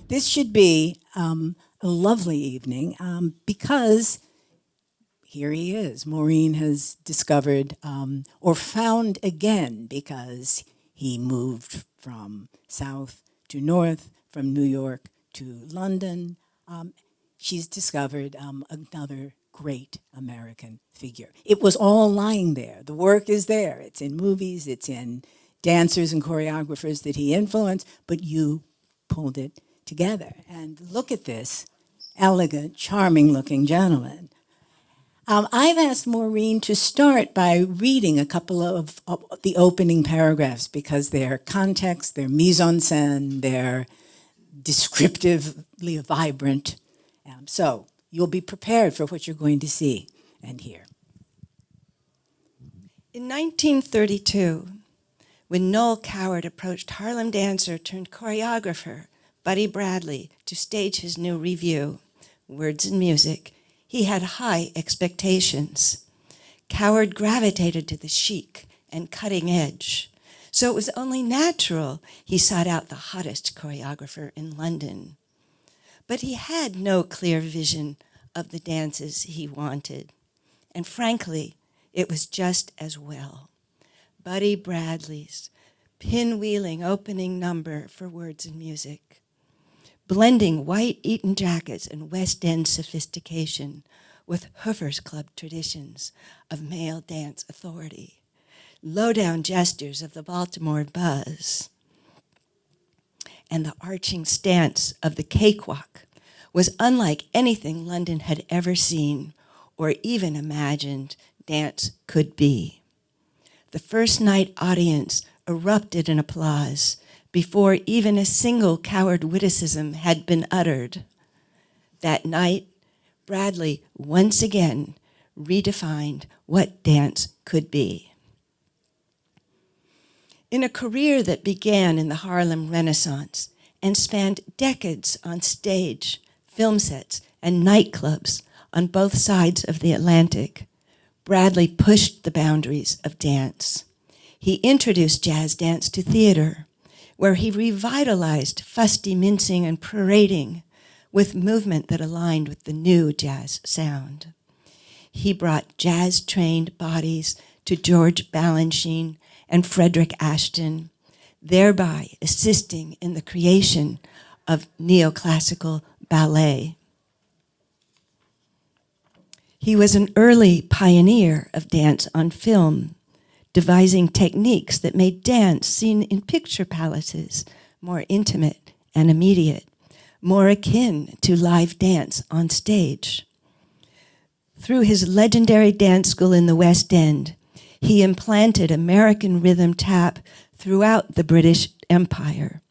This should be a lovely evening because here he is. Maureen has discovered or found again, because he moved from south to north, from New York to London. She's discovered another great American figure. It was all lying there. The work is there. It's in movies, it's in dancers and choreographers that he influenced, but you pulled it together. And look at this elegant, charming-looking gentleman. I've asked Maureen to start by reading a couple of the opening paragraphs because they're context, they're mise en scène, they're descriptively vibrant. So you'll be prepared for what you're going to see and hear. In 1932, when Noel Coward approached Harlem dancer turned choreographer Buddy Bradley to stage his new revue, Words and Music, he had high expectations. Coward gravitated to the chic and cutting edge, so it was only natural he sought out the hottest choreographer in London. But he had no clear vision of the dances he wanted, and frankly, it was just as well. Buddy Bradley's pinwheeling opening number for Words and Music, blending white Eton jackets and West End sophistication with Hoover's Club traditions of male dance authority, low-down gestures of the Baltimore buzz, and the arching stance of the cakewalk was unlike anything London had ever seen or even imagined dance could be. The first night audience erupted in applause before even a single Coward witticism had been uttered. That night, Bradley once again redefined what dance could be. In a career that began in the Harlem Renaissance and spanned decades on stage, film sets, and nightclubs on both sides of the Atlantic, Bradley pushed the boundaries of dance. He introduced jazz dance to theater, where he revitalized fusty mincing and parading with movement that aligned with the new jazz sound. He brought jazz-trained bodies to George Balanchine and Frederick Ashton, thereby assisting in the creation of neoclassical ballet. He was an early pioneer of dance on film, devising techniques that made dance seen in picture palaces more intimate and immediate, more akin to live dance on stage. Through his legendary dance school in the West End, he implanted American rhythm tap throughout the British Empire.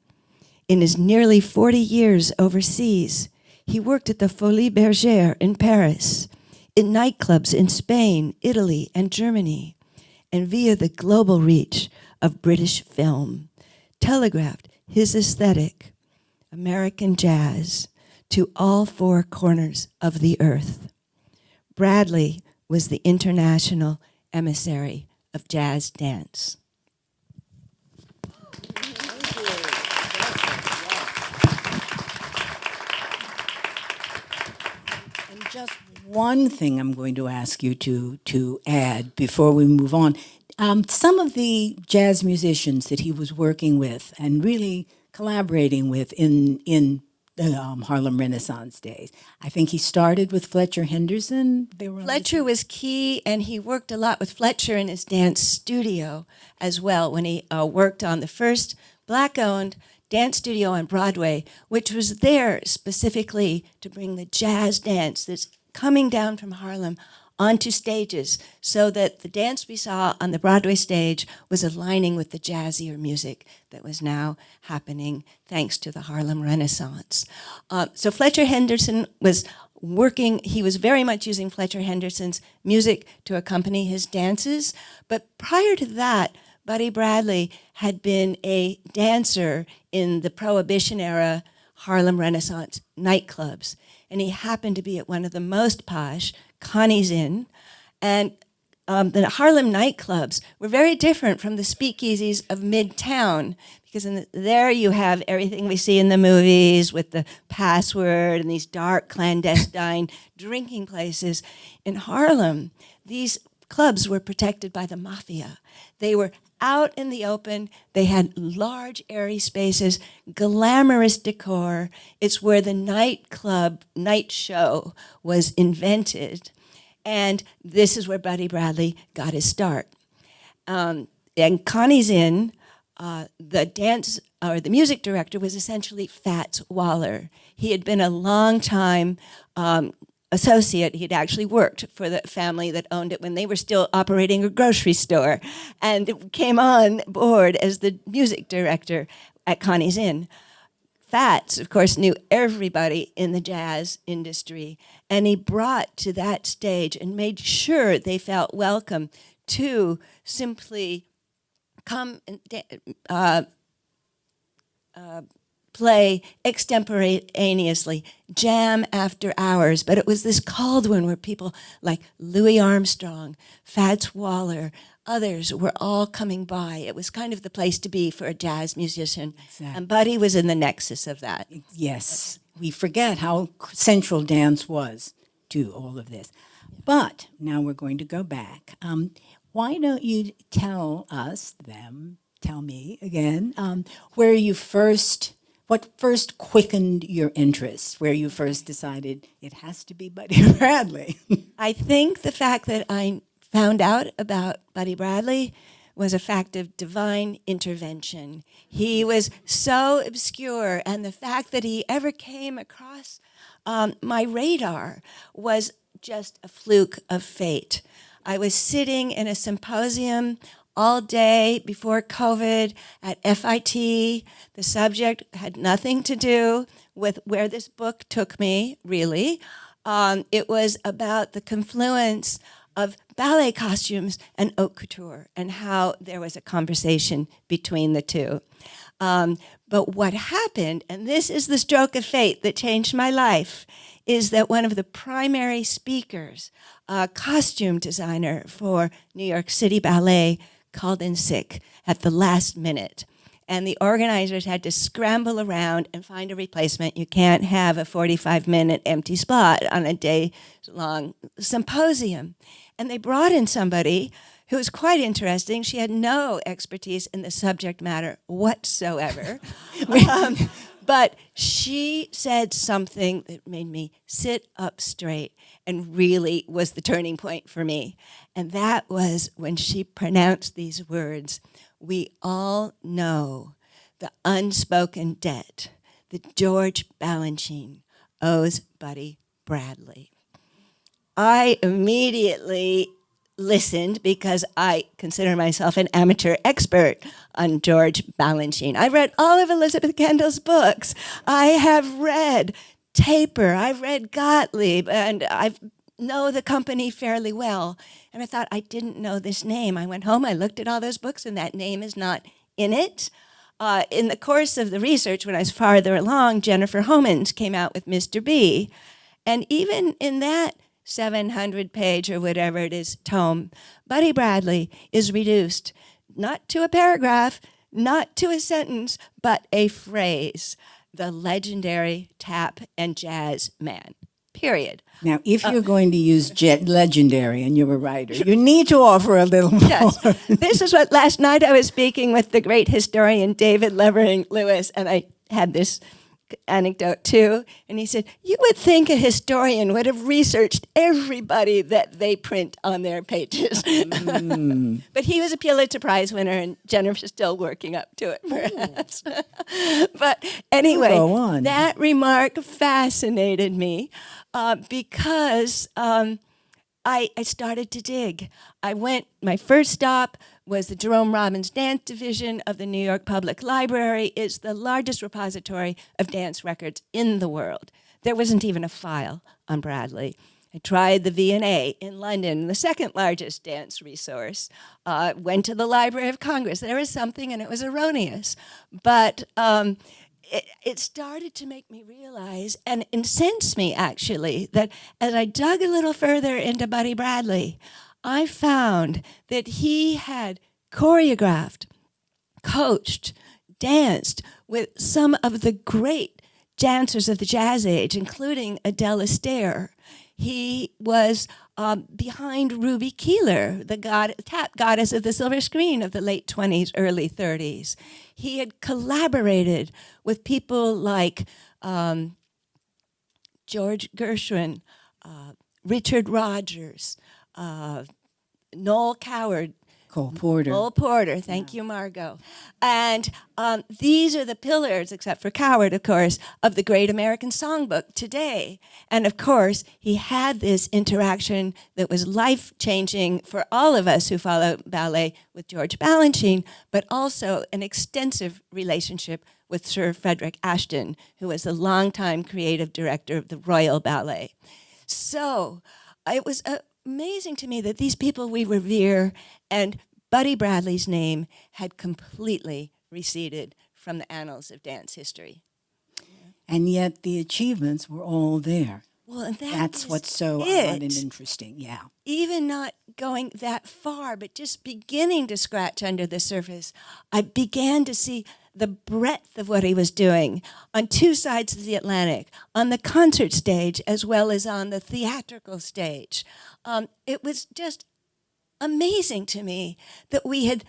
In his nearly 40 years overseas, he worked at the Folies Bergère in Paris, in nightclubs in Spain, Italy, and Germany, and via the global reach of British film, telegraphed his aesthetic, American jazz, to all four corners of the earth. Bradley was the international emissary of jazz dance. And just one thing I'm going to ask you to add before we move on. Some of the jazz musicians that he was working with and really collaborating with in the Harlem Renaissance days. I think he started with Fletcher Henderson. Fletcher was key, and he worked a lot with Fletcher in his dance studio as well when he worked on the first Black-owned dance studio on Broadway, which was there specifically to bring the jazz dance that's coming down from Harlem onto stages so that the dance we saw on the Broadway stage was aligning with the jazzier music that was now happening thanks to the Harlem Renaissance. So Fletcher Henderson was working, he was very much using Fletcher Henderson's music to accompany his dances, but prior to that, Buddy Bradley had been a dancer in the Prohibition era Harlem Renaissance nightclubs, and he happened to be at one of the most posh, Connie's Inn, and the Harlem nightclubs were very different from the speakeasies of Midtown, because there you have everything we see in the movies with the password and these dark clandestine drinking places. In Harlem, these clubs were protected by the mafia. They were out in the open. They had large, airy spaces, glamorous decor. It's where the night show was invented. And this is where Buddy Bradley got his start. And Connie's Inn, the music director was essentially Fats Waller. He had been a long time associate. He'd actually worked for the family that owned it when they were still operating a grocery store, and came on board as the music director at Connie's Inn. Fats, of course, knew everybody in the jazz industry, and he brought to that stage and made sure they felt welcome to simply come and play extemporaneously, jam after hours. But it was this Caldwell where people like Louis Armstrong, Fats Waller, others were all coming by. It was kind of the place to be for a jazz musician. Exactly. And Buddy was in the nexus of that. Yes. We forget how central dance was to all of this. But now we're going to go back. Why don't you tell me again, what first quickened your interest, where you first decided it has to be Buddy Bradley? I think the fact that I found out about Buddy Bradley was a fact of divine intervention. He was so obscure, and the fact that he ever came across my radar was just a fluke of fate. I was sitting in a symposium all day before COVID at FIT. The subject had nothing to do with where this book took me, really. It was about the confluence of ballet costumes and haute couture, and how there was a conversation between the two. But what happened, and this is the stroke of fate that changed my life, is that one of the primary speakers, a costume designer for New York City Ballet, called in sick at the last minute. And the organizers had to scramble around and find a replacement. You can't have a 45-minute empty spot on a day-long symposium. And they brought in somebody who was quite interesting. She had no expertise in the subject matter whatsoever. But she said something that made me sit up straight and really was the turning point for me. And that was when she pronounced these words: "We all know the unspoken debt that George Balanchine owes Buddy Bradley." I immediately listened because I consider myself an amateur expert on George Balanchine. I've read all of Elizabeth Kendall's books. I have read Taper. I've read Gottlieb, and I know the company fairly well. And I thought, I didn't know this name. I went home, I looked at all those books, and that name is not in it. In the course of the research, when I was farther along, Jennifer Homans came out with Mr. B. And even in that 700-page or whatever it is tome, Buddy Bradley is reduced not to a paragraph, not to a sentence, but a phrase: the legendary tap and jazz man, period. Now, if you're going to use legendary and you're a writer, you need to offer a little more. Yes. This is what last night I was speaking with the great historian David Levering Lewis, and I had this anecdote too, and he said, you would think a historian would have researched everybody that they print on their pages. But he was a Pulitzer Prize winner, and Jennifer's still working up to it, perhaps. But anyway, that remark fascinated me because I started to dig. My first stop was the Jerome Robbins Dance Division of the New York Public Library. It's the largest repository of dance records in the world. There wasn't even a file on Bradley. I tried the V&A in London, the second largest dance resource. Went to the Library of Congress. There was something, and it was erroneous. But it started to make me realize, and incense me actually, that as I dug a little further into Buddy Bradley, I found that he had choreographed, coached, danced with some of the great dancers of the jazz age, including Adele Astaire. He was behind Ruby Keeler, the tap goddess of the silver screen of the late 20s, early 30s. He had collaborated with people like George Gershwin, Richard Rodgers, Noel Coward, Cole Porter. Cole Porter, thank you, Margo. And these are the pillars, except for Coward, of course, of the Great American Songbook today. And of course, he had this interaction that was life-changing for all of us who follow ballet with George Balanchine, but also an extensive relationship with Sir Frederick Ashton, who was the longtime creative director of the Royal Ballet. So it was amazing to me that these people we revere, and Buddy Bradley's name had completely receded from the annals of dance history. And yet the achievements were all there. Well, and that's what's so odd and interesting, yeah. Even not going that far, but just beginning to scratch under the surface, I began to see the breadth of what he was doing on two sides of the Atlantic, on the concert stage as well as on the theatrical stage. It was just amazing to me that we had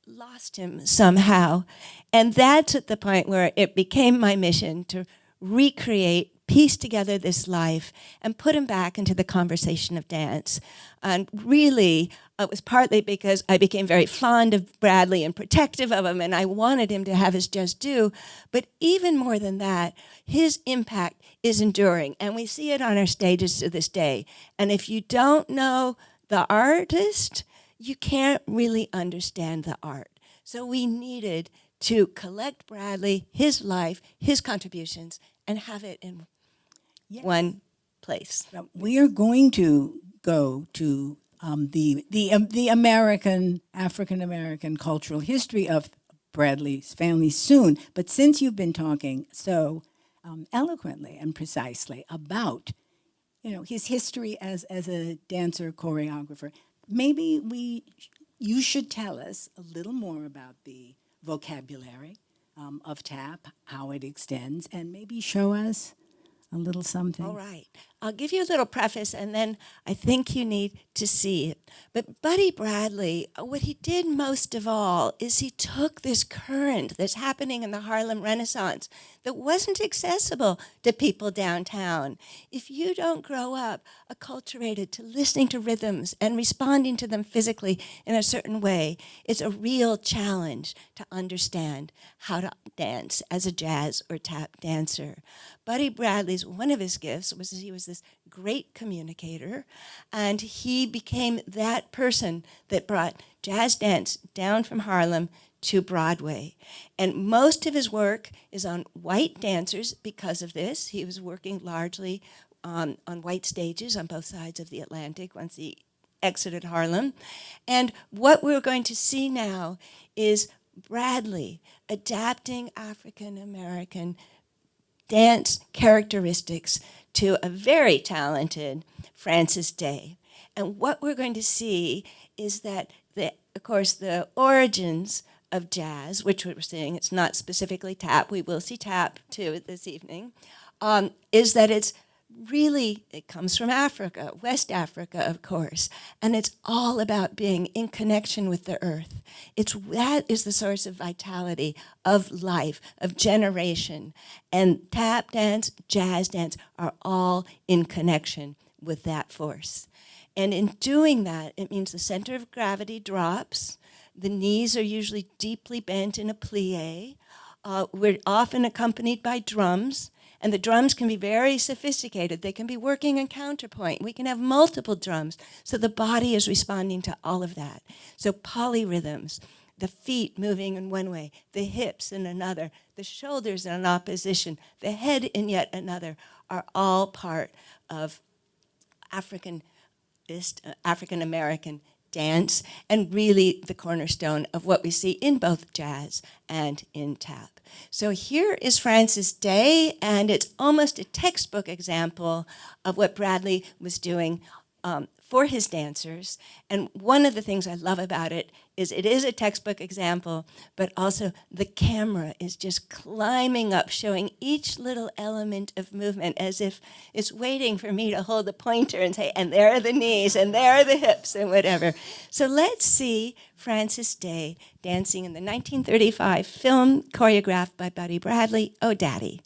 lost him somehow. And that's at the point where it became my mission to recreate, piece together this life, and put him back into the conversation of dance. And really, it was partly because I became very fond of Bradley and protective of him, and I wanted him to have his just due. But even more than that, his impact is enduring, and we see it on our stages to this day. And if you don't know the artist, you can't really understand the art. So we needed to collect Bradley, his life, his contributions, and have it in one place. We are going to go to the American, African-American cultural history of Bradley's family soon. But since you've been talking so eloquently and precisely about, his history as a dancer, choreographer, maybe you should tell us a little more about the vocabulary of tap, how it extends, and maybe show us a little something. All right. I'll give you a little preface, and then I think you need to see it. But Buddy Bradley, what he did most of all is he took this current that's happening in the Harlem Renaissance that wasn't accessible to people downtown. If you don't grow up acculturated to listening to rhythms and responding to them physically in a certain way, it's a real challenge to understand how to dance as a jazz or tap dancer. Buddy Bradley's, one of his gifts was he was this great communicator, and he became that person that brought jazz dance down from Harlem to Broadway. And most of his work is on white dancers because of this. He was working largely on white stages on both sides of the Atlantic once he exited Harlem. And what we're going to see now is Bradley adapting African-American dance characteristics to a very talented Francis Day. And what we're going to see is that, of course, the origins of jazz, which we're seeing, it's not specifically tap, we will see tap too this evening, is that it comes from Africa, West Africa, of course, and it's all about being in connection with the earth. That is the source of vitality, of life, of generation, and tap dance, jazz dance are all in connection with that force. And in doing that, it means the center of gravity drops, the knees are usually deeply bent in a plie, we're often accompanied by drums, and the drums can be very sophisticated. They can be working in counterpoint. We can have multiple drums, so the body is responding to all of that. So polyrhythms, the feet moving in one way, the hips in another, the shoulders in an opposition, the head in yet another, are all part of African-American dance, and really the cornerstone of what we see in both jazz and in tap. So here is Francis Day, and it's almost a textbook example of what Bradley was doing for his dancers. And one of the things I love about it is a textbook example, but also the camera is just climbing up, showing each little element of movement as if it's waiting for me to hold the pointer and say, and there are the knees, and there are the hips, and whatever. So let's see Frances Day dancing in the 1935 film choreographed by Buddy Bradley, Oh Daddy.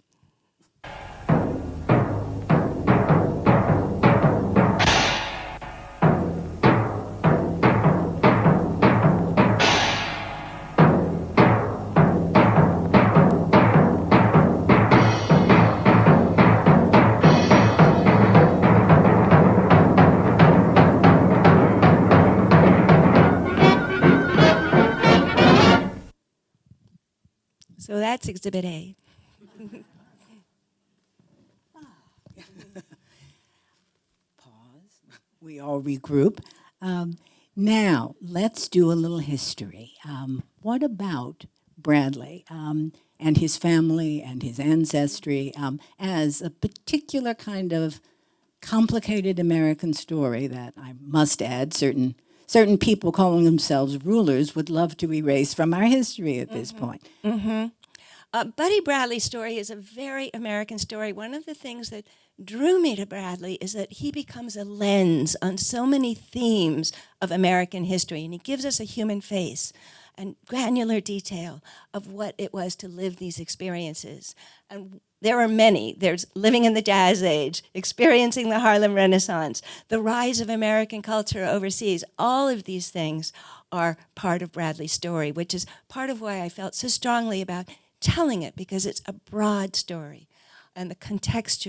So that's Exhibit A. Pause. We all regroup. Now, let's do a little history. What about Bradley and his family and his ancestry as a particular kind of complicated American story that I must add certain people calling themselves rulers would love to erase from our history at this point? Buddy Bradley's story is a very American story. One of the things that drew me to Bradley is that he becomes a lens on so many themes of American history, and he gives us a human face and granular detail of what it was to live these experiences. And there are many. There's living in the Jazz Age, experiencing the Harlem Renaissance, the rise of American culture overseas. All of these things are part of Bradley's story, which is part of why I felt so strongly about telling it, because it's a broad story and the context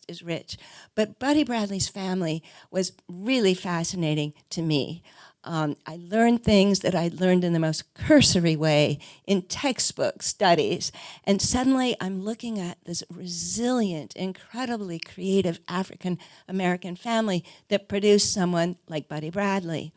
is rich. But Buddy Bradley's family was really fascinating to me. I learned things that I learned in the most cursory way in textbook studies. And suddenly I'm looking at this resilient, incredibly creative African-American family that produced someone like Buddy Bradley.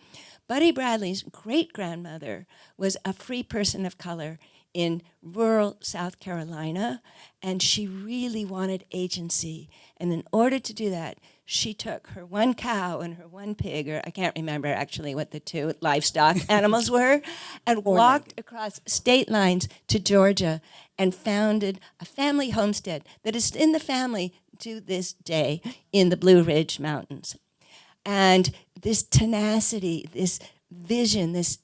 Buddy Bradley's great-grandmother was a free person of color in rural South Carolina, and she really wanted agency. And in order to do that, she took her one cow and her one pig, or I can't remember actually what the two livestock animals were, and walked across state lines to Georgia and founded a family homestead that is in the family to this day in the Blue Ridge Mountains. And this tenacity, this vision, this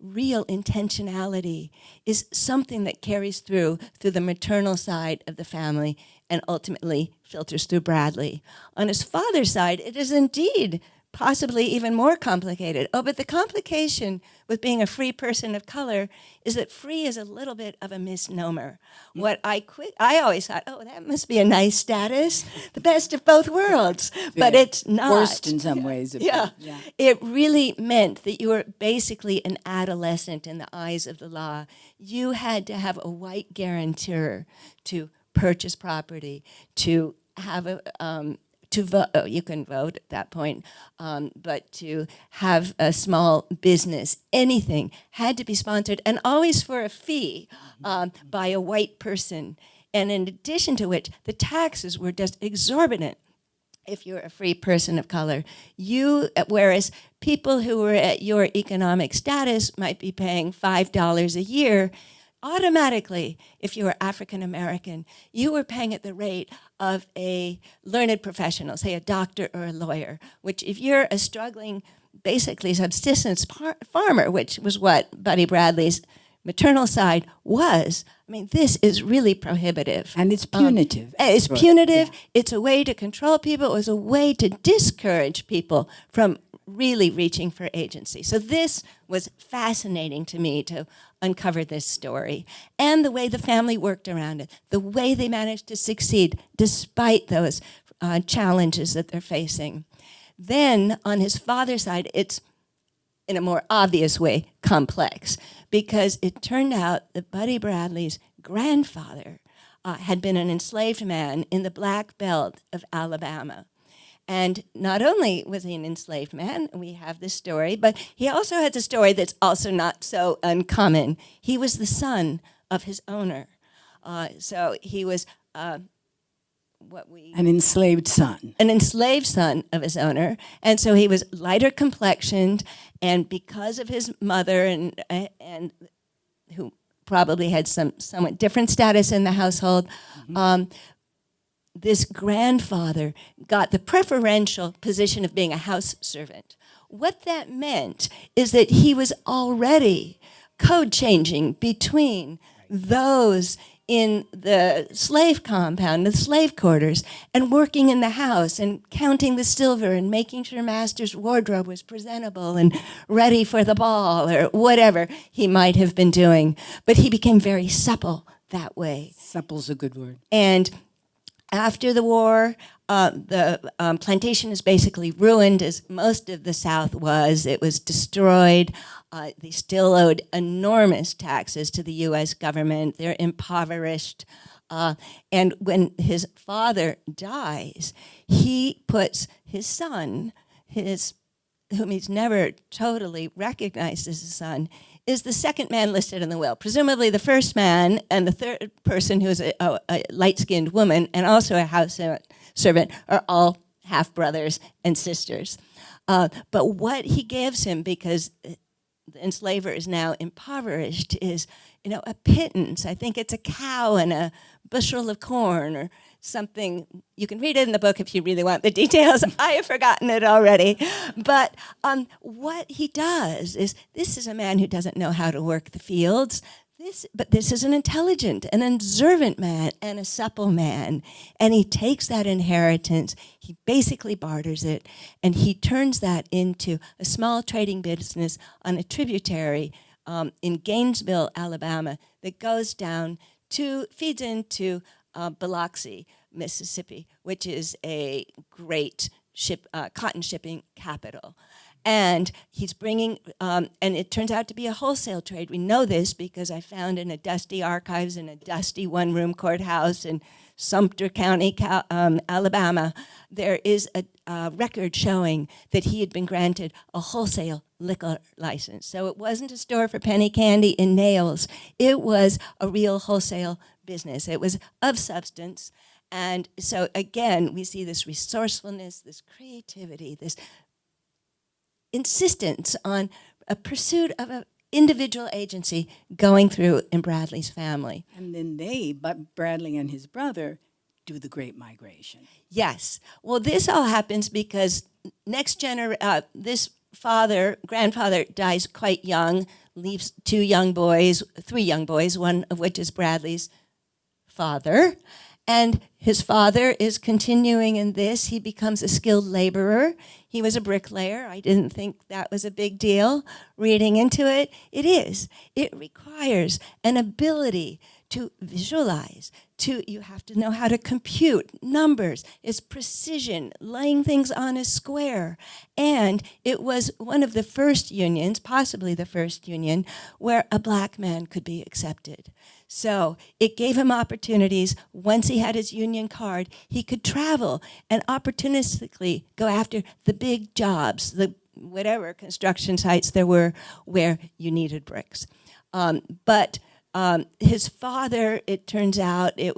real intentionality is something that carries through the maternal side of the family and ultimately filters through Bradley. On his father's side, it is indeed possibly even more complicated. Oh, but the complication with being a free person of color is that free is a little bit of a misnomer. What I always thought, oh, that must be a nice status, the best of both worlds. But it's not. Worst in some ways. Yeah. It really meant that you were basically an adolescent in the eyes of the law. You had to have a white guarantor to purchase property, to have to vote. Oh, you can vote at that point, but to have a small business, anything had to be sponsored, and always for a fee by a white person. And in addition to which, the taxes were just exorbitant if you're a free person of color. Whereas people who were at your economic status might be paying $5 a year, automatically, if you were African American, you were paying at the rate of a learned professional, say a doctor or a lawyer, which if you're a struggling, basically subsistence farmer, which was what Buddy Bradley's maternal side was, I mean, this is really prohibitive. And it's punitive. It's punitive. Yeah. It's a way to control people. It was a way to discourage people from really reaching for agency. So this was fascinating to me to uncover this story and the way the family worked around it, the way they managed to succeed despite those challenges that they're facing. Then on his father's side, it's in a more obvious way complex, because it turned out that Buddy Bradley's grandfather had been an enslaved man in the Black Belt of Alabama. And not only was he an enslaved man, we have this story, but he also has a story that's also not so uncommon. He was the son of his owner. So he was An enslaved son. An enslaved son of his owner, and so he was lighter complexioned, and because of his mother and who probably had some somewhat different status in the household, this grandfather got the preferential position of being a house servant. What that meant is that he was already code changing between those in the slave compound, the slave quarters, and working in the house and counting the silver and making sure master's wardrobe was presentable and ready for the ball or whatever he might have been doing. But he became very supple that way. Supple's a good word. And after the war, the plantation is basically ruined, as most of the South was. It was destroyed. They still owed enormous taxes to the U.S. government. They're impoverished. And when his father dies, he puts his son, whom he's never totally recognized as his son, is the second man listed in the will. Presumably the first man and the third person, who is a light-skinned woman and also a house servant, are all half-brothers and sisters. But what he gives him, because the enslaver is now impoverished, is, a pittance. I think it's a cow and a bushel of corn or something. You can read it in the book if you really want the details. I have forgotten it already. But what he does is, this is a man who doesn't know how to work the fields. But this is an intelligent, an observant man, and a supple man. And he takes that inheritance, he basically barters it, and he turns that into a small trading business on a tributary in Gainesville, Alabama, that goes down feeds into Biloxi, Mississippi, which is a great cotton shipping capital. And he's bringing, and it turns out to be a wholesale trade. We know this because I found in a dusty archives in a dusty one-room courthouse in Sumter County, Alabama, there is a record showing that he had been granted a wholesale liquor license. So it wasn't a store for penny candy and nails. It was a real wholesale business. It was of substance. And so again, we see this resourcefulness, this creativity, this insistence on a pursuit of an individual agency going through in Bradley's family. And then but Bradley and his brother, do the Great Migration. Yes. Well, this all happens because this grandfather dies quite young, leaves three young boys, one of which is Bradley's father. And his father is continuing in this. He becomes a skilled laborer. He was a bricklayer. I didn't think that was a big deal. Reading into it, it is. It requires an ability to visualize, you have to know how to compute numbers. It's precision, laying things on a square. And it was one of the first unions, possibly the first union, where a black man could be accepted. So it gave him opportunities. Once he had his union card, he could travel and opportunistically go after the big jobs, the whatever construction sites there were where you needed bricks. But his father, it turns out, it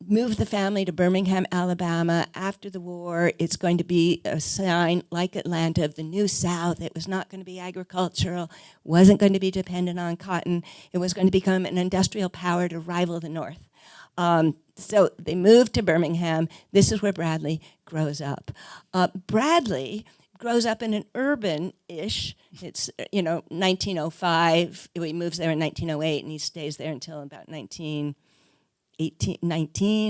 moved the family to Birmingham, Alabama. After the war, it's going to be a sign, like Atlanta, of the New South. It was not going to be agricultural, wasn't going to be dependent on cotton. It was going to become an industrial power to rival the North. So they moved to Birmingham. This is where Bradley grows up. Bradley grows up in an urban-ish, it's 1905, he moves there in 1908, and he stays there until about 19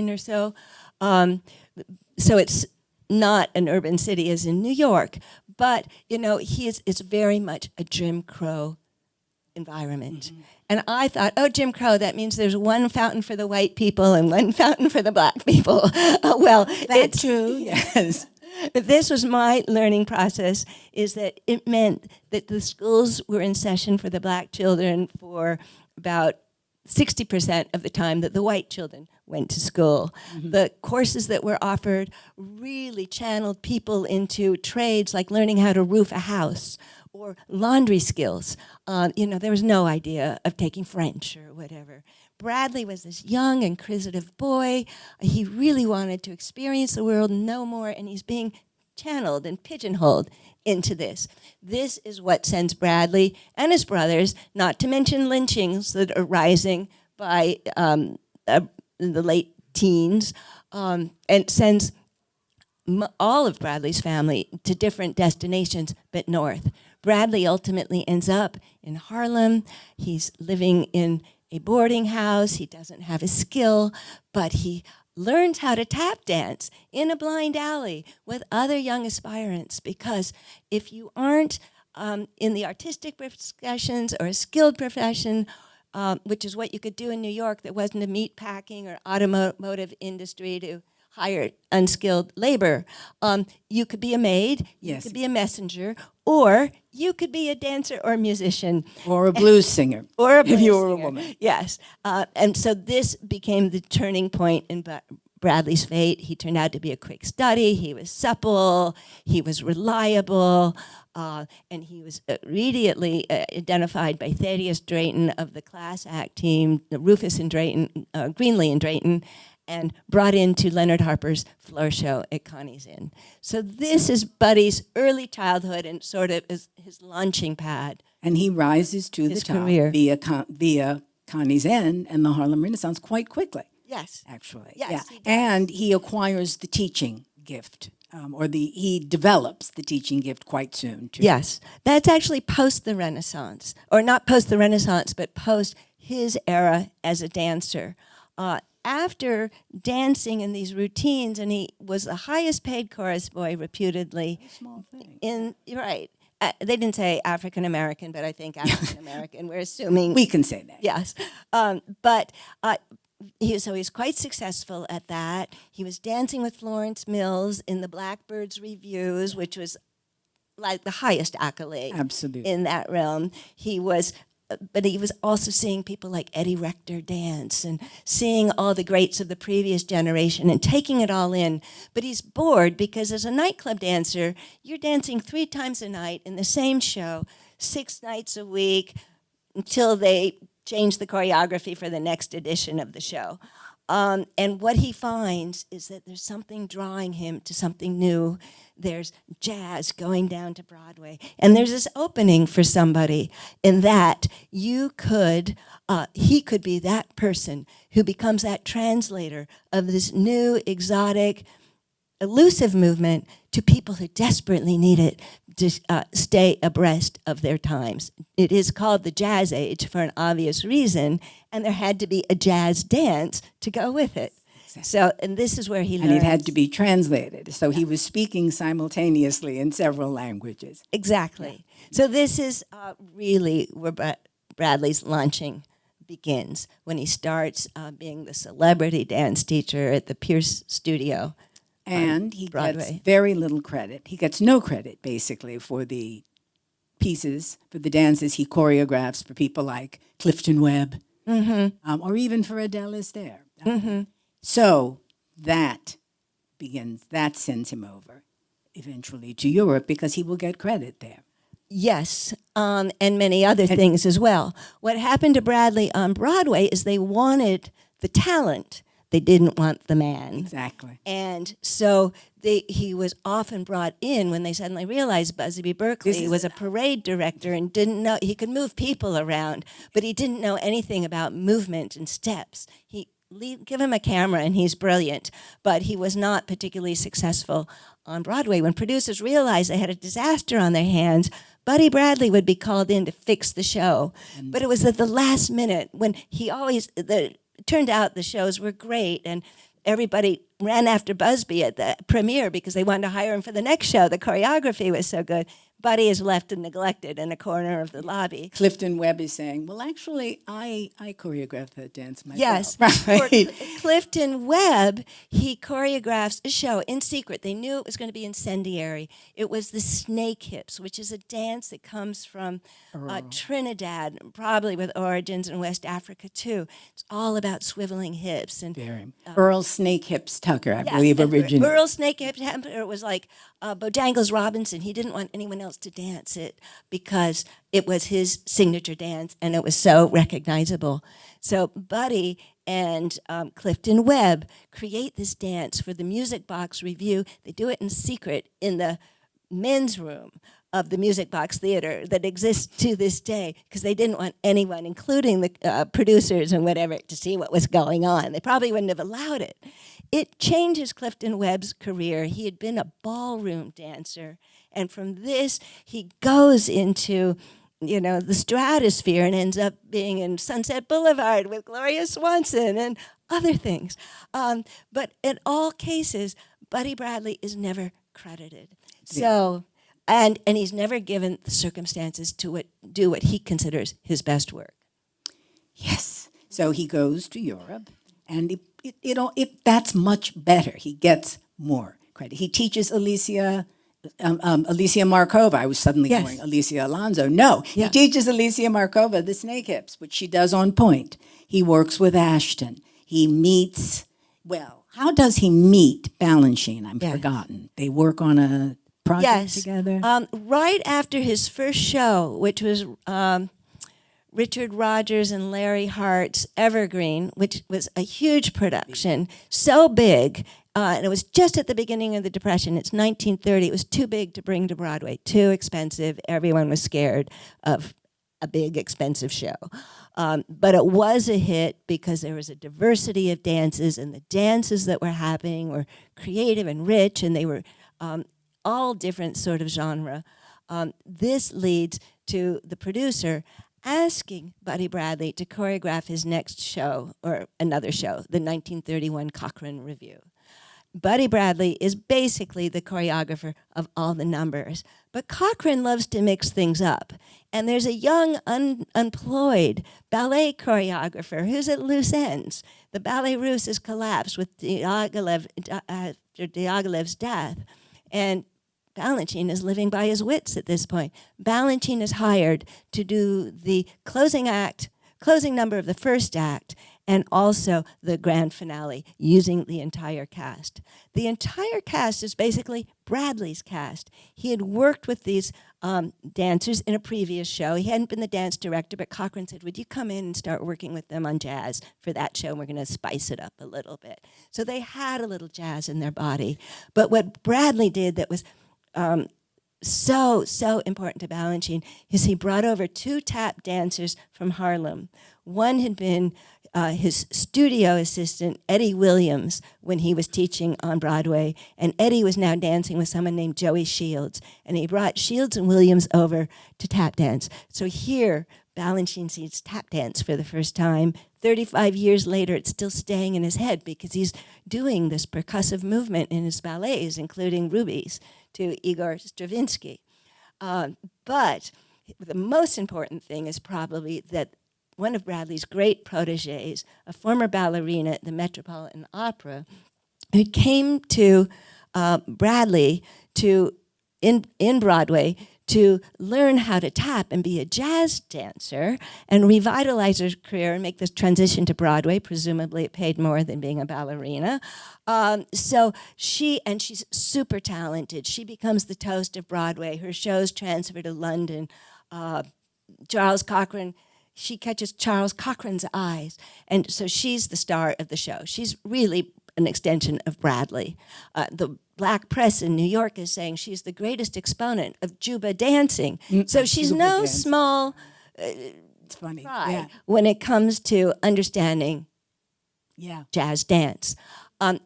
or so. So it's not an urban city as in New York, but it's very much a Jim Crow environment. Mm-hmm. And I thought, Jim Crow, that means there's one fountain for the white people and one fountain for the black people. Well, that's true, yes. This was my learning process, is that it meant that the schools were in session for the black children for about 60% of the time that the white children went to school. Mm-hmm. The courses that were offered really channeled people into trades like learning how to roof a house or laundry skills. There was no idea of taking French or whatever. Bradley was this young, inquisitive boy. He really wanted to experience the world, know more, and he's being channeled and pigeonholed into this. This is what sends Bradley and his brothers, not to mention lynchings that are rising by in the late teens, and sends all of Bradley's family to different destinations, but north. Bradley ultimately ends up in Harlem. He's living in a boarding house. He doesn't have a skill, but he learns how to tap dance in a blind alley with other young aspirants, because if you aren't in the artistic professions or a skilled profession, which is what you could do in New York, there wasn't a meat packing or automotive industry to hire unskilled labor. You could be a maid, you could be a messenger, or you could be a dancer or a musician. Or a blues singer. Or a blues if you were singer. a woman. Yes. And so this became the turning point in Bradley's fate. He turned out to be a quick study. He was supple. He was reliable. And he was immediately identified by Thaddeus Drayton of the class act team, Rufus and Drayton, Greenlee and Drayton, and brought into Leonard Harper's floor show at Connie's Inn. So this is Buddy's early childhood and sort of his launching pad. And he rises to the top career. via Connie's Inn and the Harlem Renaissance quite quickly. Yes. Actually. Yes, yeah. he does. And he acquires the teaching gift, he develops the teaching gift quite soon, too. Yes. That's actually post the Renaissance, or not post the Renaissance, but post his era as a dancer. After dancing in these routines, and he was the highest paid chorus boy, reputedly. Small thing. Right. They didn't say African American, but I think African American. We're assuming. We can say that. Yes. So he was quite successful at that. He was dancing with Florence Mills in the Blackbirds Revues, which was like the highest accolade. Absolutely. In that realm. But he was also seeing people like Eddie Rector dance and seeing all the greats of the previous generation and taking it all in. But he's bored because as a nightclub dancer, you're dancing 3 times a night in the same show, 6 nights a week, until they change the choreography for the next edition of the show. And what he finds is that there's something drawing him to something new. There's jazz going down to Broadway. And there's this opening for somebody in that he could be that person who becomes that translator of this new, exotic, elusive movement to people who desperately need it to stay abreast of their times. It is called the Jazz Age for an obvious reason, and there had to be a jazz dance to go with it. Exactly. So, and this is where he learns. And it had to be translated, so he was speaking simultaneously in several languages. Exactly. Yeah. So this is really where Bradley's launching begins, when he starts being the celebrity dance teacher at the Pierce Studio. And he Broadway. gets very little credit. He gets no credit, basically, for the pieces, for the dances he choreographs for people like Clifton Webb, or even for Adele Astaire. So that sends him over eventually to Europe, because he will get credit there. Yes, and many other things as well. What happened to Bradley on Broadway is they wanted the talent. They didn't want the man. Exactly. And so he was often brought in when they suddenly realized Busby Berkeley was a parade director and didn't know, he could move people around, but he didn't know anything about movement and steps. Give him a camera and he's brilliant, but he was not particularly successful on Broadway. When producers realized they had a disaster on their hands, Buddy Bradley would be called in to fix the show. But it was at the last minute when it turned out the shows were great, and everybody ran after Busby at the premiere because they wanted to hire him for the next show. The choreography was so good. Buddy is left and neglected in a corner of the lobby. Clifton Webb is saying, well, actually, I choreographed that dance myself. Yes. Right. For Clifton Webb, he choreographs a show in secret. They knew it was going to be incendiary. It was the snake hips, which is a dance that comes from Trinidad, probably with origins in West Africa, too. It's all about swiveling hips. And Earl Snake Hips Tucker, I Yes, believe, and originated. Earl Snakehead Hamper was like Bojangles Robinson. He didn't want anyone else to dance it because it was his signature dance and it was so recognizable. So Buddy and Clifton Webb create this dance for the Music Box Review. They do it in secret in the men's room of the Music Box Theater that exists to this day because they didn't want anyone, including the producers and whatever, to see what was going on. They probably wouldn't have allowed it. It changes Clifton Webb's career. He had been a ballroom dancer, and from this, he goes into the stratosphere and ends up being in Sunset Boulevard with Gloria Swanson and other things. But in all cases, Buddy Bradley is never credited. So, and he's never given the circumstances to do what he considers his best work. Yes. So he goes to Europe, and that's much better. He gets more credit. He teaches Alicia Markova. I was suddenly Yes. going Alicia Alonso. No, Yeah. he teaches Alicia Markova the snake hips, which she does on point. He works with Ashton. He meets, how does he meet Balanchine? I've Yes. forgotten. They work on a project together. Right after his first show, which was Richard Rodgers and Larry Hart's Evergreen, which was a huge production, so big, and it was just at the beginning of the Depression. It's 1930. It was too big to bring to Broadway, too expensive. Everyone was scared of a big, expensive show. But it was a hit because there was a diversity of dances, and the dances that were happening were creative and rich, and they were all different sort of genre. This leads to the producer asking Buddy Bradley to choreograph his next show, or another show, the 1931 Cochrane Review. Buddy Bradley is basically the choreographer of all the numbers, but Cochrane loves to mix things up. And there's a young, unemployed ballet choreographer who's at loose ends. The Ballet Russe has collapsed with after Diaghilev's death. And Balanchine is living by his wits at this point. Balanchine is hired to do the closing number of the first act, and also the grand finale, using the entire cast. The entire cast is basically Bradley's cast. He had worked with these dancers in a previous show. He hadn't been the dance director, but Cochrane said, would you come in and start working with them on jazz for that show? And we're going to spice it up a little bit. So they had a little jazz in their body. But what Bradley did that was so important to Balanchine is he brought over 2 tap dancers from Harlem. One had been his studio assistant, Eddie Williams, when he was teaching on Broadway, and Eddie was now dancing with someone named Joey Shields, and he brought Shields and Williams over to tap dance. So here, Balanchine sees tap dance for the first time. 35 years later, it's still staying in his head because he's doing this percussive movement in his ballets, including Rubies, to Igor Stravinsky. But the most important thing is probably that one of Bradley's great protégés, a former ballerina at the Metropolitan Opera, who came to Bradley in Broadway to learn how to tap and be a jazz dancer and revitalize her career and make this transition to Broadway. Presumably it paid more than being a ballerina. So she's super talented. She becomes the toast of Broadway. Her shows transfer to London. Charles Cochrane, she catches Charles Cochrane's eyes. And so she's the star of the show. She's really an extension of Bradley. The black press in New York is saying she's the greatest exponent of Juba dancing. So she's Juba no dancing. small It's funny. fry Yeah. when it comes to understanding Yeah. jazz dance.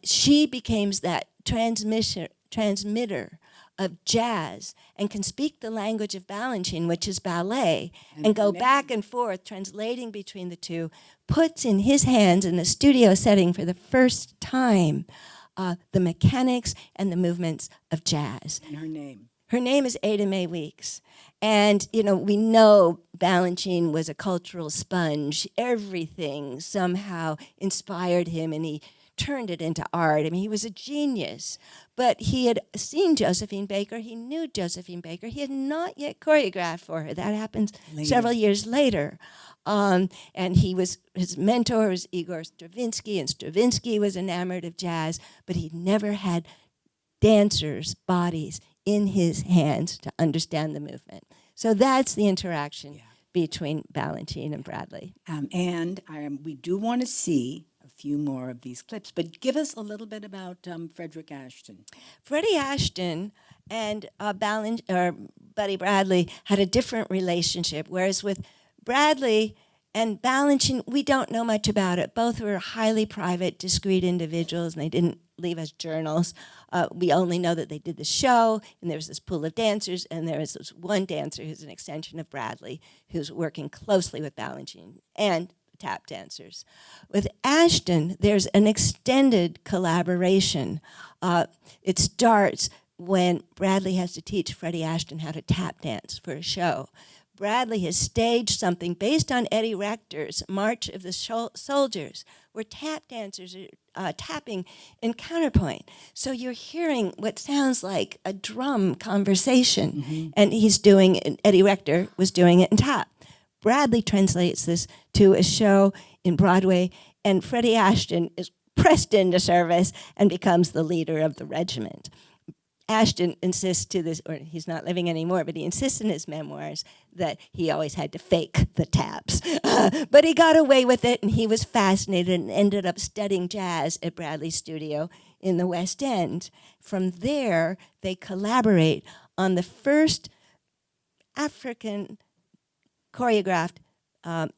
She becomes that transmitter of jazz and can speak the language of Balanchine, which is ballet, and go back and forth, translating between the two, puts in his hands in the studio setting for the first time the mechanics and the movements of jazz. And her name. Her name is Ada Mae Weeks. And, we know Balanchine was a cultural sponge. Everything somehow inspired him, and he turned it into art. I mean, he was a genius. But he had seen Josephine Baker. He knew Josephine Baker. He had not yet choreographed for her. That happens several years later. And his mentor was Igor Stravinsky, and Stravinsky was enamored of jazz, but he'd never had dancers' bodies in his hands to understand the movement. So that's the interaction between Balanchine and Bradley. We do want to see a few more of these clips, but give us a little bit about Frederick Ashton. Freddie Ashton and Buddy Bradley had a different relationship, whereas with Bradley and Balanchine, we don't know much about it. Both were highly private, discreet individuals, and they didn't leave us journals. We only know that they did the show, and there was this pool of dancers, and there was this one dancer who's an extension of Bradley, who's working closely with Balanchine and tap dancers. With Ashton, there's an extended collaboration. It starts when Bradley has to teach Freddie Ashton how to tap dance for a show. Bradley has staged something based on Eddie Rector's March of the Soldiers, where tap dancers are tapping in counterpoint. So you're hearing what sounds like a drum conversation, and Eddie Rector was doing it in tap. Bradley translates this to a show in Broadway, and Freddie Ashton is pressed into service and becomes the leader of the regiment. Ashton insists to this, or he's not living anymore, but he insists in his memoirs that he always had to fake the taps. But he got away with it, and he was fascinated and ended up studying jazz at Bradley's studio in the West End. From there, they collaborate on the first African choreographed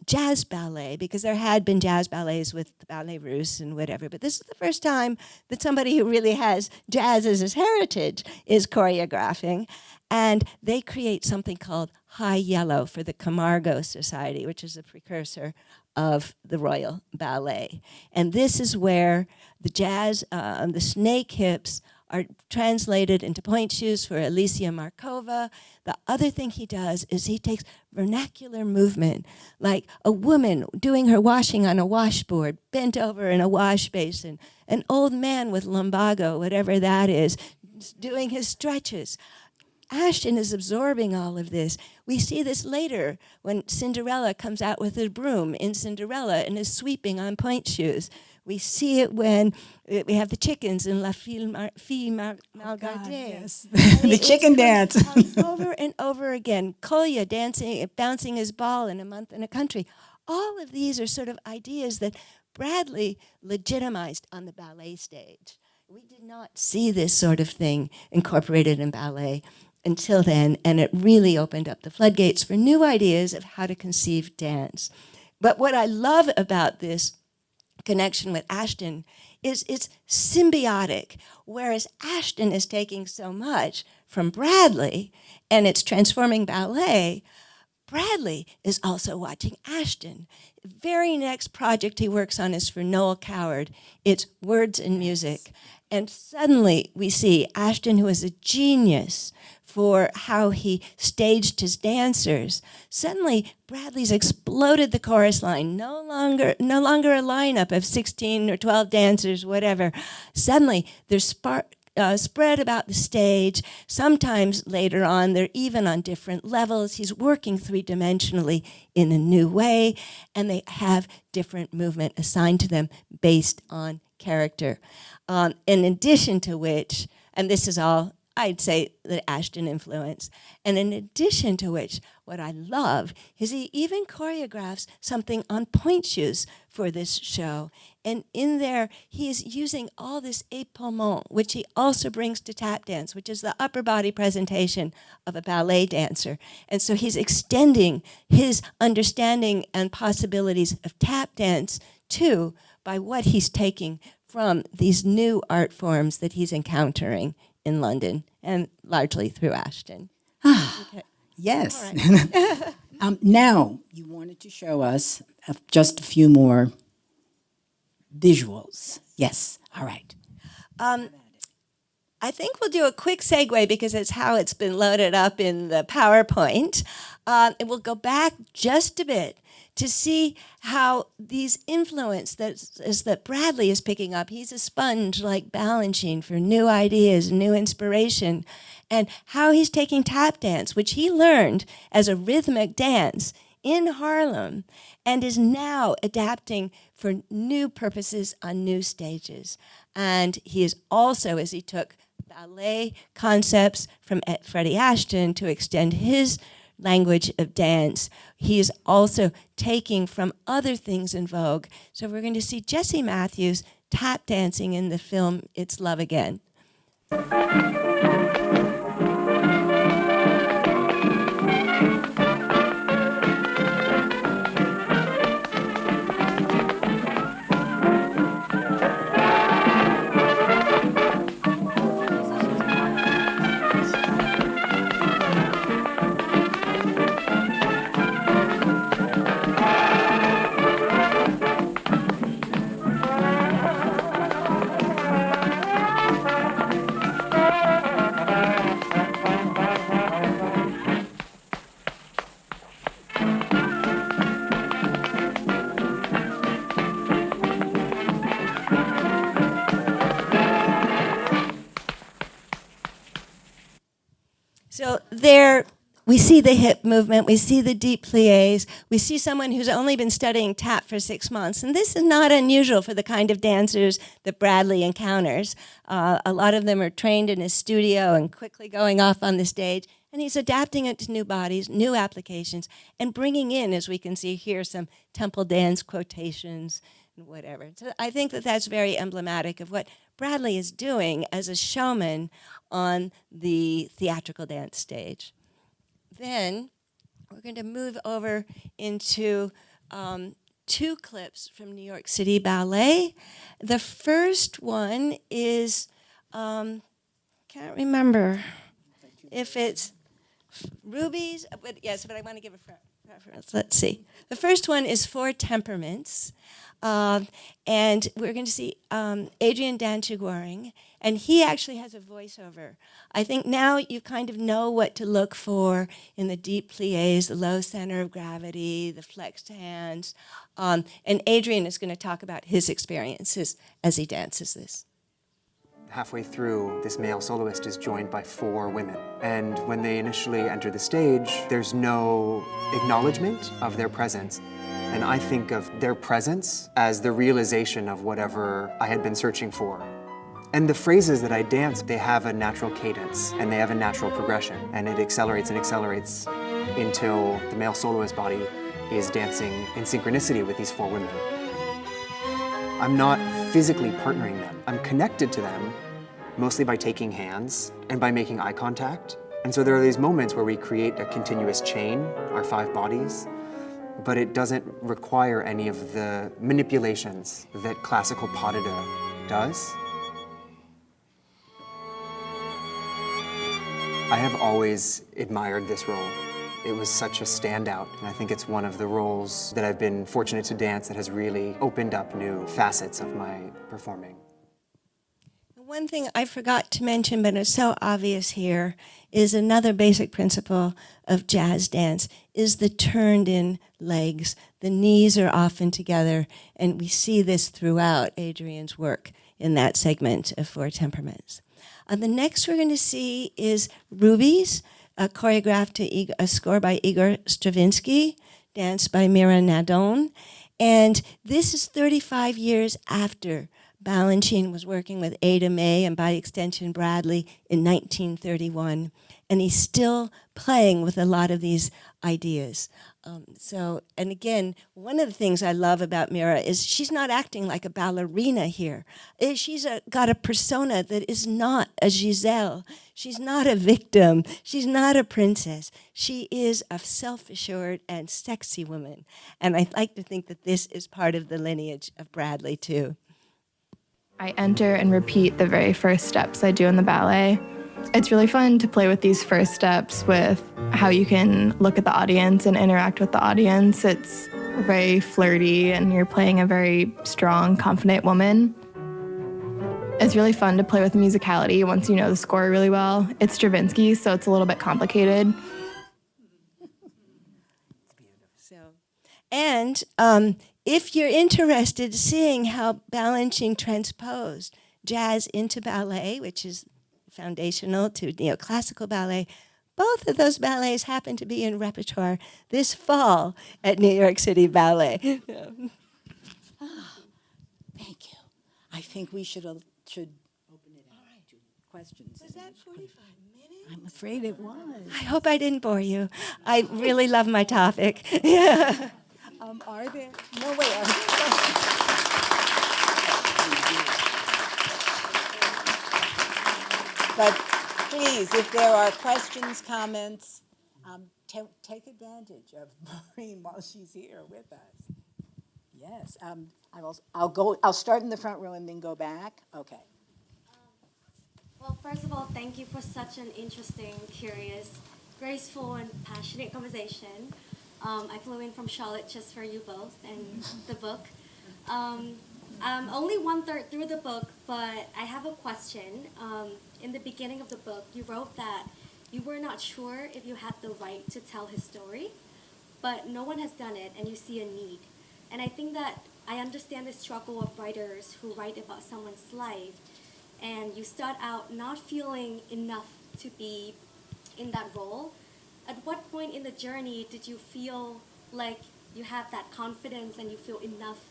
jazz ballet, because there had been jazz ballets with the Ballet Russe and whatever, but this is the first time that somebody who really has jazz as his heritage is choreographing. And they create something called High Yellow for the Camargo Society, which is a precursor of the Royal Ballet. And this is where the jazz, the snake hips are translated into point shoes for Alicia Markova. The other thing he does is he takes vernacular movement, like a woman doing her washing on a washboard, bent over in a wash basin, an old man with lumbago, whatever that is, doing his stretches. Ashton is absorbing all of this. We see this later when Cinderella comes out with a broom in Cinderella and is sweeping on point shoes. We see it when we have the chickens in La Fille Malgardée. Yes. The chicken dance. Over and over again. Kolya dancing, bouncing his ball in A Month in a Country. All of these are sort of ideas that Bradley legitimized on the ballet stage. We did not see this sort of thing incorporated in ballet until then, and it really opened up the floodgates for new ideas of how to conceive dance. But what I love about this connection with Ashton is it's symbiotic. Whereas Ashton is taking so much from Bradley and it's transforming ballet, Bradley is also watching Ashton. The very next project he works on is for Noel Coward. It's Words and Music. And suddenly we see Ashton, who is a genius for how he staged his dancers. Suddenly, Bradley's exploded the chorus line. No longer a lineup of 16 or 12 dancers, whatever. Suddenly, there's spread about the stage. Sometimes later on, they're even on different levels. He's working three-dimensionally in a new way, and they have different movement assigned to them based on character. In addition to which, and this is all, I'd say, the Ashton influence. And in addition to which, what I love is he even choreographs something on point shoes for this show. And in there, he is using all this épaulement, which he also brings to tap dance, which is the upper body presentation of a ballet dancer. And so he's extending his understanding and possibilities of tap dance too by what he's taking from these new art forms that he's encountering in London, and largely through Ashton. Okay. Yes. Right. Now, you wanted to show us just a few more visuals. Yes. All right. I think we'll do a quick segue because it's how it's been loaded up in the PowerPoint. And we'll go back just a bit to see how these influences that Bradley is picking up, he's a sponge like Balanchine for new ideas, new inspiration, and how he's taking tap dance, which he learned as a rhythmic dance in Harlem, and is now adapting for new purposes on new stages. And he is also, as he took ballet concepts from Freddie Ashton to extend his language of dance, he is also taking from other things in vogue. So we're going to see Jesse Matthews tap dancing in the film It's Love Again. So there we see the hip movement, we see the deep pliés, we see someone who's only been studying tap for 6 months. And this is not unusual for the kind of dancers that Bradley encounters. A lot of them are trained in his studio and quickly going off on the stage. And he's adapting it to new bodies, new applications, and bringing in, as we can see here, some temple dance quotations and whatever. So I think that that's very emblematic of what Bradley is doing as a showman on the theatrical dance stage. Then we're going to move over into 2 clips from New York City Ballet. The first one is, can't remember if it's Ruby's, but yes, but I want to give a reference. Let's see. The first one is Four Temperaments. And we're going to see Adrian Danchiguaring, and he actually has a voiceover. I think now you kind of know what to look for in the deep pliés, the low center of gravity, the flexed hands. And Adrian is going to talk about his experiences as he dances this. Halfway through, this male soloist is joined by 4 women. And when they initially enter the stage, there's no acknowledgement of their presence. And I think of their presence as the realization of whatever I had been searching for. And the phrases that I dance, they have a natural cadence and they have a natural progression. And it accelerates and accelerates until the male soloist body is dancing in synchronicity with these 4 women. I'm not physically partnering them. I'm connected to them mostly by taking hands and by making eye contact. And so there are these moments where we create a continuous chain, our 5 bodies, but it doesn't require any of the manipulations that classical pas de deux does. I have always admired this role. It was such a standout, and I think it's one of the roles that I've been fortunate to dance that has really opened up new facets of my performing. One thing I forgot to mention, but it's so obvious here, is another basic principle of jazz dance is the turned-in legs. The knees are often together, and we see this throughout Adrian's work in that segment of Four Temperaments. The next we're going to see is Rubies, choreographed to a score by Igor Stravinsky, danced by Mira Nadon. And this is 35 years after Balanchine was working with Ada May and by extension Bradley in 1931. And he's still playing with a lot of these ideas. And again, one of the things I love about Mira is she's not acting like a ballerina here. She's got a persona that is not a Giselle. She's not a victim. She's not a princess. She is a self-assured and sexy woman. And I like to think that this is part of the lineage of Bradley, too. I enter and repeat the very first steps I do in the ballet. It's really fun to play with these first steps with how you can look at the audience and interact with the audience. It's very flirty and you're playing a very strong, confident woman. It's really fun to play with musicality once you know the score really well. It's Stravinsky, so it's a little bit complicated. And if you're interested in seeing how Balanchine transposed jazz into ballet, which is foundational to neoclassical ballet, both of those ballets happen to be in repertoire this fall at New York City Ballet. Thank you. I think we should open it up to questions. Was that 45 minutes? I'm afraid it was. I hope I didn't bore you. I really love my topic. Yeah. Are there? No, wait. Are there questions? But please, if there are questions, comments, take advantage of Maureen while she's here with us. Yes. I'll start in the front row and then go back. Okay. Well, first of all, thank you for such an interesting, curious, graceful, and passionate conversation. I flew in from Charlotte just for you both and the book. I'm only 1/3 through the book, but I have a question. In the beginning of the book, you wrote that you were not sure if you had the right to tell his story, but no one has done it, and you see a need. And I think that I understand the struggle of writers who write about someone's life, and you start out not feeling enough to be in that role. At what point in the journey did you feel like you have that confidence and you feel enough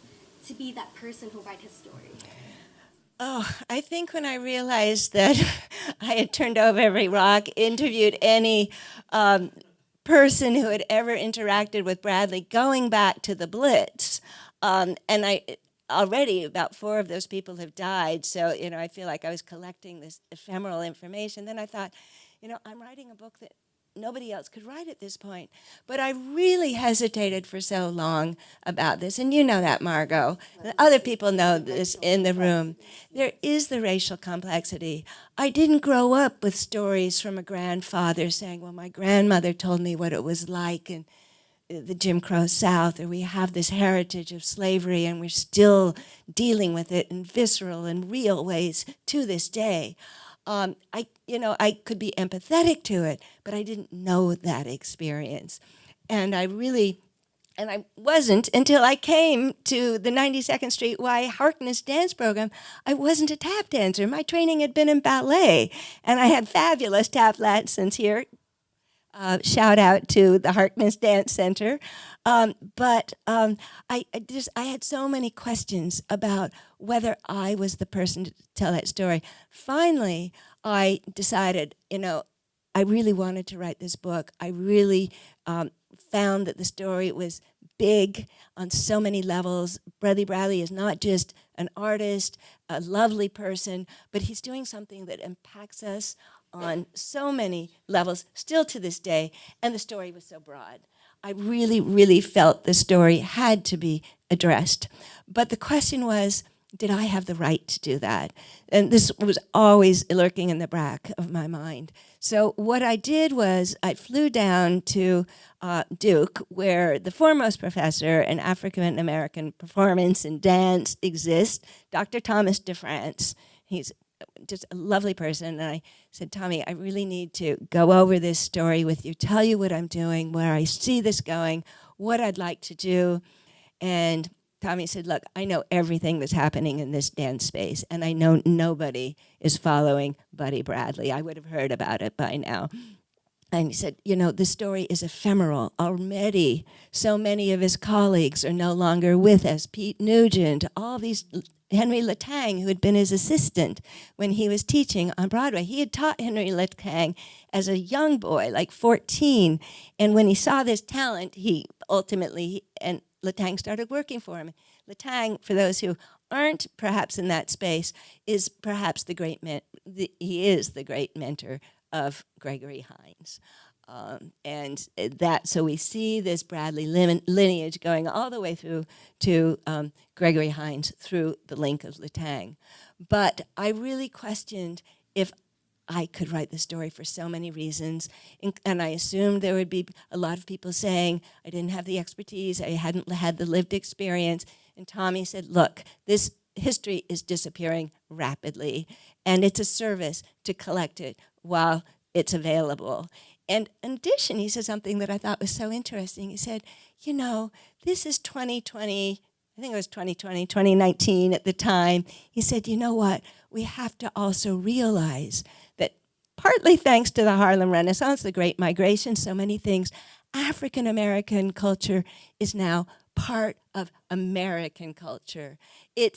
to be that person who writes his story? Oh, I think when I realized that I had turned over every rock, interviewed any person who had ever interacted with Bradley, going back to the Blitz, and already about 4 of those people have died, so I feel like I was collecting this ephemeral information. Then I thought, I'm writing a book that nobody else could write at this point. But I really hesitated for so long about this, and you know that, Margo. Other people know this in the room. There is the racial complexity. I didn't grow up with stories from a grandfather saying, well, my grandmother told me what it was like in the Jim Crow South, or we have this heritage of slavery and we're still dealing with it in visceral and real ways to this day. I could be empathetic to it, but I didn't know that experience. And I wasn't until I came to the 92nd Street Y Harkness dance program. I wasn't a tap dancer. My training had been in ballet, and I had fabulous tap lessons here. Shout out to the Harkness Dance Center. But I had so many questions about whether I was the person to tell that story. Finally, I decided, I really wanted to write this book. I really found that the story was big on so many levels. Bradley is not just an artist, a lovely person, but he's doing something that impacts us on so many levels, still to this day, and the story was so broad. I really, really felt the story had to be addressed. But the question was, did I have the right to do that? And this was always lurking in the back of my mind. So what I did was I flew down to Duke, where the foremost professor in African-American performance and dance exists, Dr. Thomas DeFrance. He's just a lovely person, and I said, Tommy, I really need to go over this story with you, tell you what I'm doing, where I see this going, what I'd like to do. And Tommy said, look, I know everything that's happening in this dance space, and I know nobody is following Buddy Bradley. I would have heard about it by now. And he said, the story is ephemeral. Already, so many of his colleagues are no longer with us. Pete Nugent, all these, Henry Latang, who had been his assistant when he was teaching on Broadway. He had taught Henry Latang as a young boy, like 14. And when he saw this talent, and Latang started working for him. Latang, for those who aren't perhaps in that space, is perhaps he is the great mentor of Gregory Hines. So we see this Bradley lineage going all the way through to Gregory Hines through the link of Latang. But I really questioned if I could write the story for so many reasons, and I assumed there would be a lot of people saying I didn't have the expertise, I hadn't had the lived experience. And Tommy said, look, this history is disappearing rapidly, and it's a service to collect it while it's available. And in addition, he said something that I thought was so interesting. He said, you know, this is 2020, I think it was 2020, 2019 at the time. He said, you know what? We have to also realize that partly thanks to the Harlem Renaissance, the Great Migration, so many things, African American culture is now part of American culture.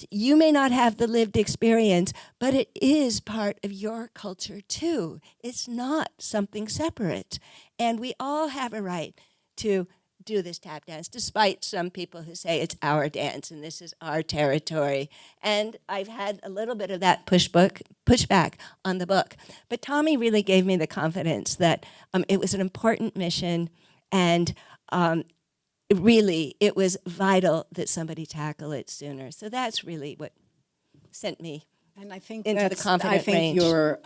You may not have the lived experience, but it is part of your culture too. It's not something separate. And we all have a right to do this tap dance, despite some people who say it's our dance and this is our territory. And I've had a little bit of that pushback on the book. But Tommy really gave me the confidence that it was an important mission, and really, it was vital that somebody tackle it sooner. So that's really what sent me And I think into the confident range. your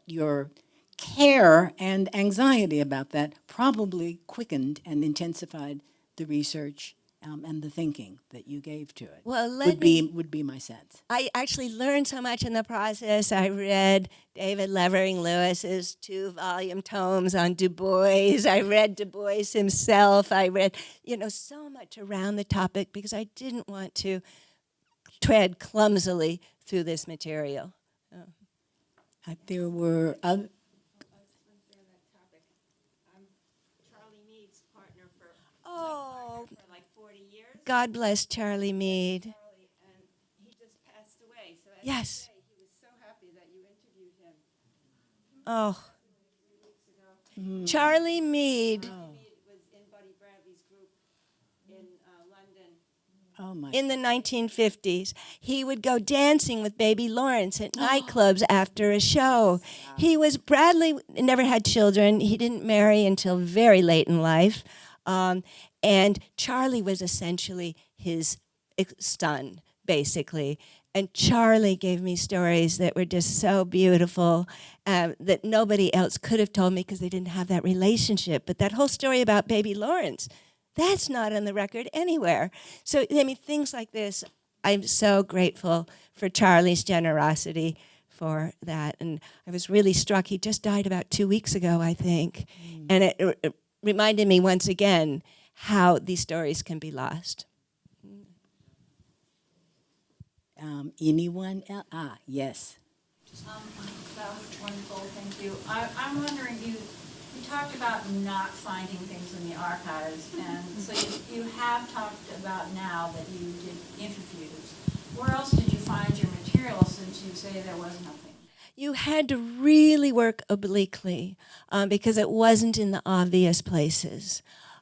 your care and anxiety about that probably quickened and intensified the research and the thinking that you gave to it. Well, would be my sense. I actually learned so much in the process. I read David Levering Lewis's 2-volume tomes on Du Bois. I read Du Bois himself. I read, so much around the topic because I didn't want to tread clumsily through this material. There were other. Oh, for like 40 years. God bless Charlie Meade. And he just passed away. So as Yes. you say, he was so happy that you interviewed him. Oh, 3 weeks ago. Charlie Meade. Charlie Meade was in Buddy Bradley's group in London. Oh my. In the 1950s, he would go dancing with Baby Lawrence at nightclubs after a show. Bradley never had children. He didn't marry until very late in life. And Charlie was essentially his son, basically. And Charlie gave me stories that were just so beautiful that nobody else could have told me because they didn't have that relationship. But that whole story about Baby Lawrence, that's not on the record anywhere. So, things like this, I'm so grateful for Charlie's generosity for that. And I was really struck. He just died about 2 weeks ago, I think. And it reminded me once again how these stories can be lost. Anyone else? Yes. That was wonderful, thank you. I'm wondering, you talked about not finding things in the archives, and so you have talked about now that you did interviews. Where else did you find your material, since you say there was nothing? You had to really work obliquely because it wasn't in the obvious places.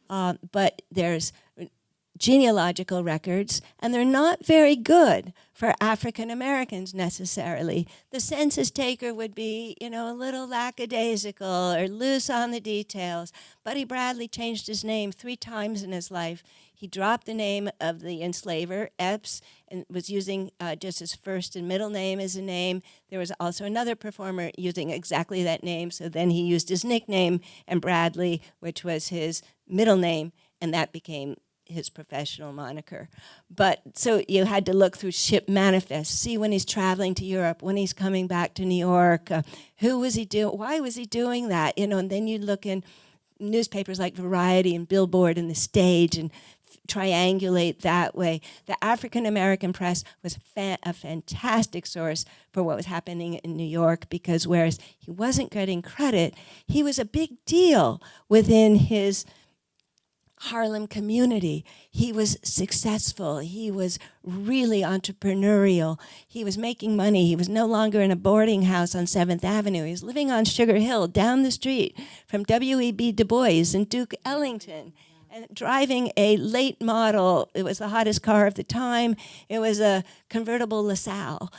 But there's genealogical records, and they're not very good for African Americans necessarily. The census taker would be, a little lackadaisical or loose on the details. Buddy Bradley changed his name 3 times in his life. He dropped the name of the enslaver, Epps, and was using just his first and middle name as a name. There was also another performer using exactly that name, so then he used his nickname, and Bradley, which was his middle name, and that became his professional moniker. But so you had to look through ship manifests, see when he's traveling to Europe, when he's coming back to New York, who was he doing, why was he doing that, and then you look in newspapers like Variety and Billboard and The Stage and triangulate that way. The African American press was a fantastic source for what was happening in New York, because whereas he wasn't getting credit, he was a big deal within his Harlem community. He was successful. He was really entrepreneurial. He was making money. He was no longer in a boarding house on 7th Avenue. He was living on Sugar Hill down the street from W.E.B. Du Bois and Duke Ellington, and driving a late model. It was the hottest car of the time. It was a convertible LaSalle.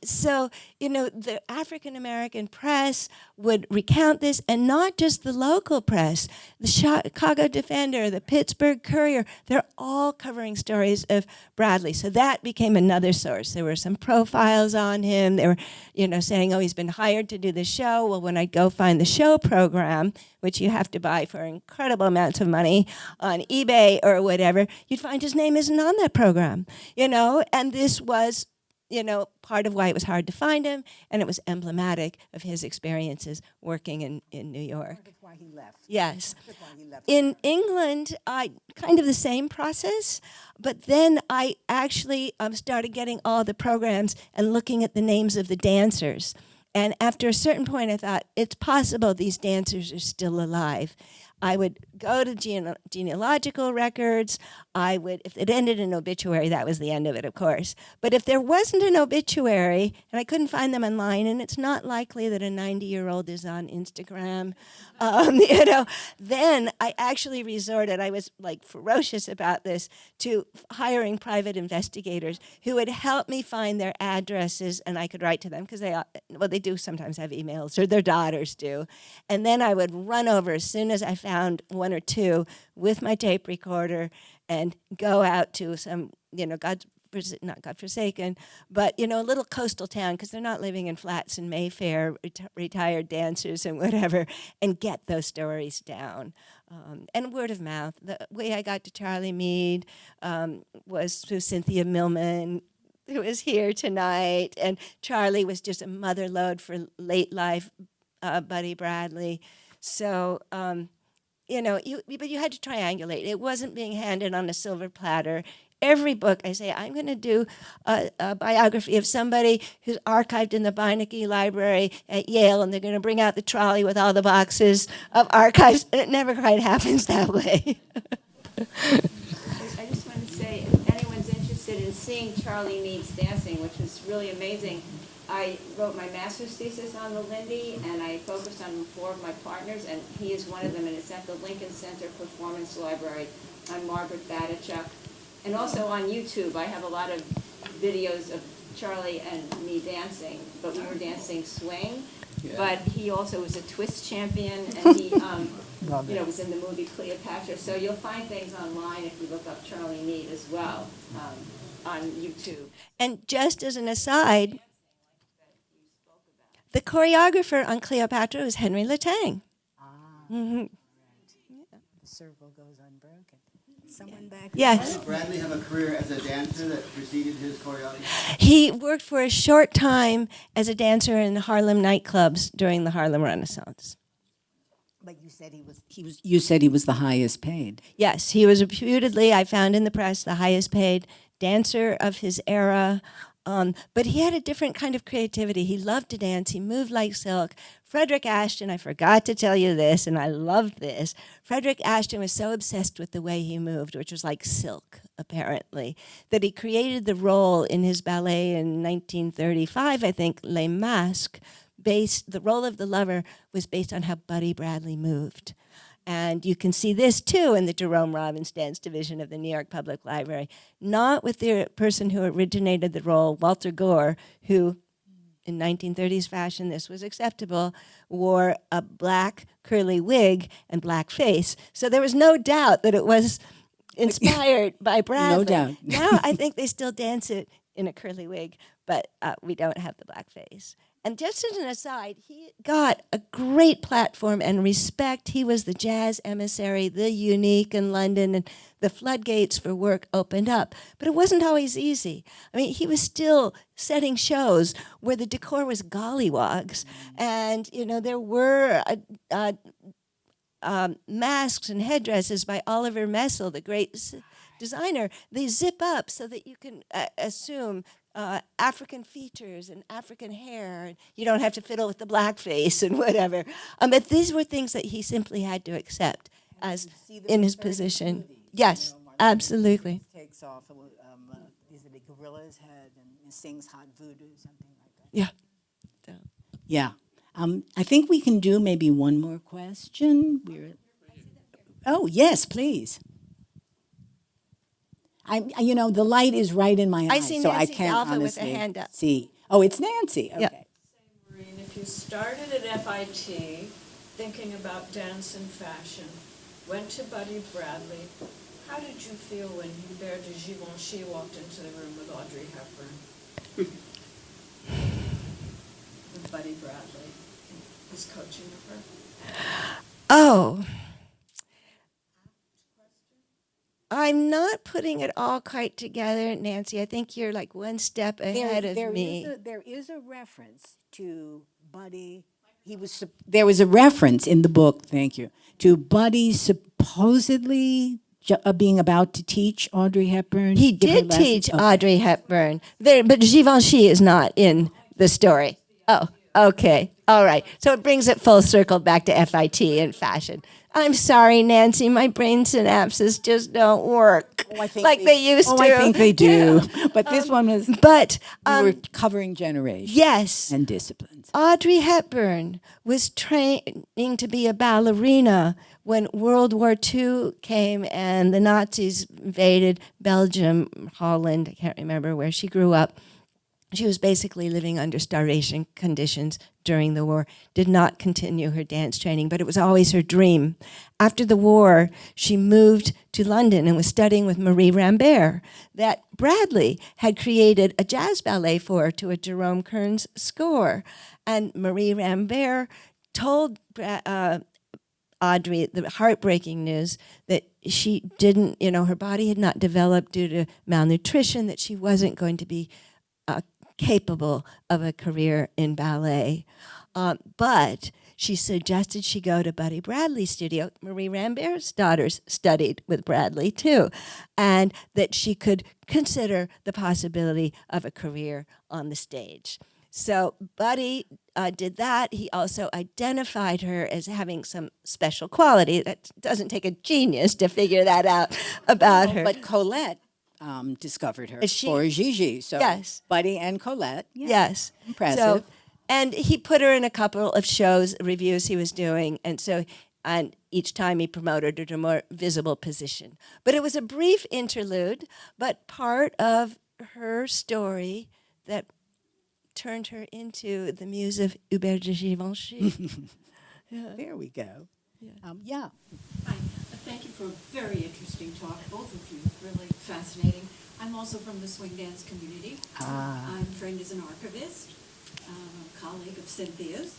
So, the African-American press would recount this, and not just the local press. The Chicago Defender, the Pittsburgh Courier, they're all covering stories of Bradley. So that became another source. There were some profiles on him. They were, saying, oh, he's been hired to do the show. Well, when I go find the show program, which you have to buy for incredible amounts of money on eBay or whatever, you'd find his name isn't on that program, and this was part of why it was hard to find him, and it was emblematic of his experiences working in New York. That's why he left. Yes. That's why he left. In England, I kind of the same process, but then I actually started getting all the programs and looking at the names of the dancers. And after a certain point, I thought, it's possible these dancers are still alive. I would go to genealogical records. If it ended in an obituary, that was the end of it, of course. But if there wasn't an obituary, and I couldn't find them online, and it's not likely that a 90-year-old is on Instagram, then I actually resorted, I was like ferocious about this, to hiring private investigators who would help me find their addresses, and I could write to them, because they do sometimes have emails, or their daughters do. And then I would run over as soon as I found one or two with my tape recorder and go out to some, not godforsaken, but, a little coastal town, because they're not living in flats in Mayfair, retired dancers and whatever, and get those stories down. And word of mouth. The way I got to Charlie Meade was through Cynthia Millman, who is here tonight, and Charlie was just a mother lode for late life Buddy Bradley. So, but you had to triangulate. It wasn't being handed on a silver platter. Every book, I say, I'm going to do a biography of somebody who's archived in the Beinecke Library at Yale, and they're going to bring out the trolley with all the boxes of archives, and it never quite happens that way. I just want to say, if anyone's interested in seeing Charlie Meade's dancing, which was really amazing, I wrote my master's thesis on the Lindy, and I focused on 4 of my partners, and he is one of them, and it's at the Lincoln Center Performance Library. I'm Margaret Batichuk. And also on YouTube, I have a lot of videos of Charlie and me dancing, but we were dancing swing. Yeah. But he also was a twist champion, and he was in the movie Cleopatra. So you'll find things online if you look up Charlie Meade as well on YouTube. And just as an aside, the choreographer on Cleopatra was Henry Latang. Mm-hmm. Right. Yeah. The circle goes unbroken. Someone back there? Yes. Did Bradley have a career as a dancer that preceded his choreography? He worked for a short time as a dancer in Harlem nightclubs during the Harlem Renaissance. But you said he was the highest paid. Yes, he was reputedly, I found in the press, the highest paid dancer of his era. But he had a different kind of creativity. He loved to dance. He moved like silk. Frederick Ashton, I forgot to tell you this, and I loved this. Frederick Ashton was so obsessed with the way he moved, which was like silk, apparently, that he created the role in his ballet in 1935, I think, Les Masques. The role of the lover was based on how Buddy Bradley moved. And you can see this, too, in the Jerome Robbins Dance Division of the New York Public Library. Not with the person who originated the role, Walter Gore, who, in 1930s fashion, this was acceptable, wore a black curly wig and black face. So there was no doubt that it was inspired by Bradley. No doubt. Now I think they still dance it in a curly wig, but we don't have the black face. And just as an aside, he got a great platform and respect. He was the jazz emissary, the unique in London, and the floodgates for work opened up. But it wasn't always easy. I mean, he was still setting shows where the decor was gollywogs. And, there were masks and headdresses by Oliver Messel, the great designer. They zip up so that you can assume African features and African hair. And you don't have to fiddle with the blackface and whatever. But these were things that he simply had to accept as in his position. Yes, absolutely. Takes off, is it a gorilla's head and sings Hot Voodoo, something like that? Yeah. So. Yeah. I think we can do maybe one more question. Oh, yes, please. The light is right in my eyes, see so Nancy I can't Alpha honestly with a hand up. see. Oh, it's Nancy. Okay. Yeah. Maureen, if you started at FIT thinking about dance and fashion, went to Buddy Bradley, how did you feel when Hubert de Givenchy walked into the room with Audrey Hepburn? With Buddy Bradley, his coaching of her? Oh. I'm not putting it all quite together, Nancy. I think you're like one step ahead of me. There is a reference to Buddy. There was a reference in the book, thank you, to Buddy supposedly being about to teach Audrey Hepburn. He give her did lessons. teach Okay. Audrey Hepburn, but Givenchy is not in the story. Oh, okay. All right. So it brings it full circle back to FIT and fashion. I'm sorry, Nancy, my brain synapses just don't work like they used to. Oh, I think they do. But this one was, But we were covering generations yes, and disciplines. Audrey Hepburn was training to be a ballerina when World War II came and the Nazis invaded Belgium, Holland, I can't remember where she grew up. She was basically living under starvation conditions during the war, did not continue her dance training, but it was always her dream. After the war, she moved to London and was studying with Marie Rambert, that Bradley had created a jazz ballet for to a Jerome Kern's score. And Marie Rambert told Audrey the heartbreaking news that she didn't, her body had not developed due to malnutrition, that she wasn't going to be capable of a career in ballet. But she suggested she go to Buddy Bradley's studio. Marie Rambert's daughters studied with Bradley too, and that she could consider the possibility of a career on the stage. So Buddy did that. He also identified her as having some special quality. That doesn't take a genius to figure that out about her. But Colette discovered her for Gigi. So yes. Buddy and Colette. Yeah. Yes. Impressive. So, and he put her in a couple of shows, reviews he was doing, and each time he promoted her to a more visible position. But it was a brief interlude, but part of her story that turned her into the muse of Hubert de Givenchy. There we go. Yeah. Hi. Thank you for a very interesting talk, both of you, really fascinating. I'm also from the swing dance community. I'm trained as an archivist, a colleague of Cynthia's.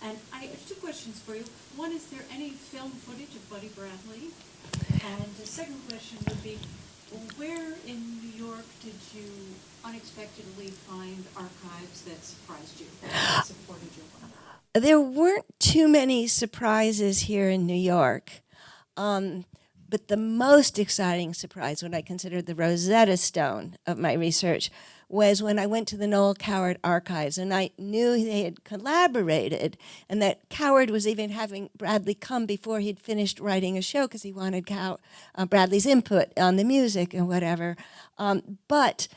And I have two questions for you. One, is there any film footage of Buddy Bradley? And the second question would be, where in New York did you unexpectedly find archives that surprised you, that supported your work? There weren't too many surprises here in New York. But the most exciting surprise, what I considered the Rosetta Stone of my research, was when I went to the Noel Coward archives, and I knew they had collaborated, and that Coward was even having Bradley come before he'd finished writing a show because he wanted Bradley's input on the music and whatever. But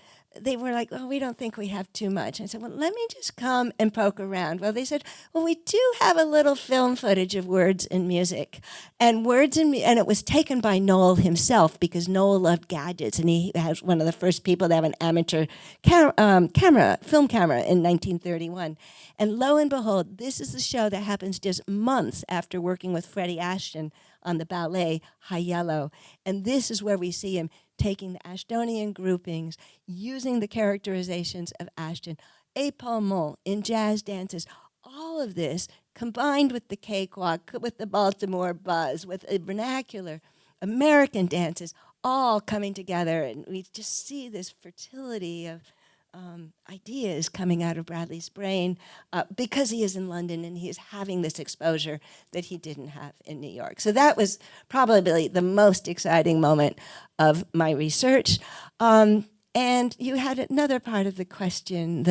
they were like, we don't think we have too much. And I said, well, let me just come and poke around. Well, they said, well, we do have a little film footage of Words and Music. And it was taken by Noel himself because Noel loved gadgets, and he was one of the first people to have an amateur film camera in 1931. And lo and behold, this is the show that happens just months after working with Freddie Ashton on the ballet High Yellow. And this is where we see him taking the Ashtonian groupings, using the characterizations of Ashton, épaulement in jazz dances, all of this combined with the cakewalk, with the Baltimore buzz, with the vernacular, American dances, all coming together. And we just see this fertility of ideas coming out of Bradley's brain because he is in London and he is having this exposure that he didn't have in New York. So that was probably the most exciting moment of my research. And you had another part of the question.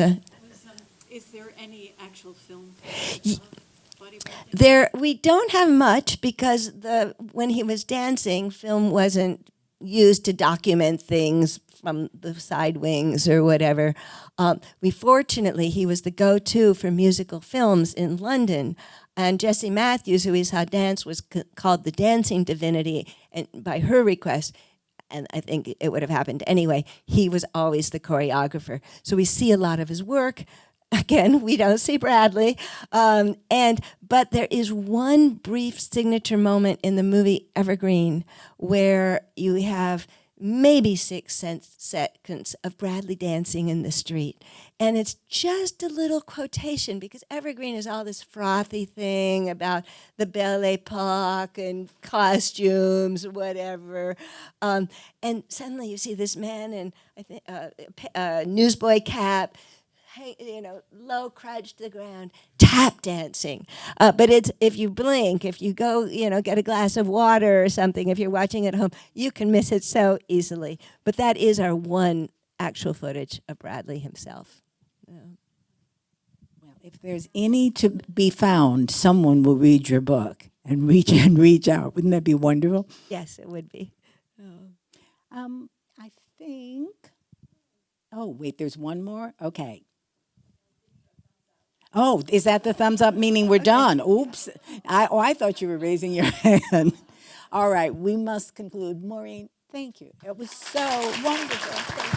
Is there any actual film footage of Buddy Bradley? We don't have much because when he was dancing, film wasn't used to document things from the side wings or whatever. He was the go-to for musical films in London. And Jessie Matthews, who we saw dance, was called the dancing divinity, and by her request, and I think it would have happened anyway, he was always the choreographer. So we see a lot of his work. Again, we don't see Bradley. But there is one brief signature moment in the movie Evergreen where you have maybe 6 seconds of Bradley dancing in the street. And it's just a little quotation, because Evergreen is all this frothy thing about the Belle Epoque and costumes, whatever. And suddenly you see this man in a newsboy cap, low crutch to the ground, tap dancing. But it's, if you blink, if you go, get a glass of water or something, if you're watching at home, you can miss it so easily. But that is our one actual footage of Bradley himself. Well, if there's any to be found, someone will read your book and reach out. Wouldn't that be wonderful? Yes, it would be. I think. Oh, wait, there's one more? Okay. Oh, is that the thumbs up, meaning we're done? Oops. I thought you were raising your hand. All right, we must conclude. Maureen, thank you. It was so wonderful. Thank you.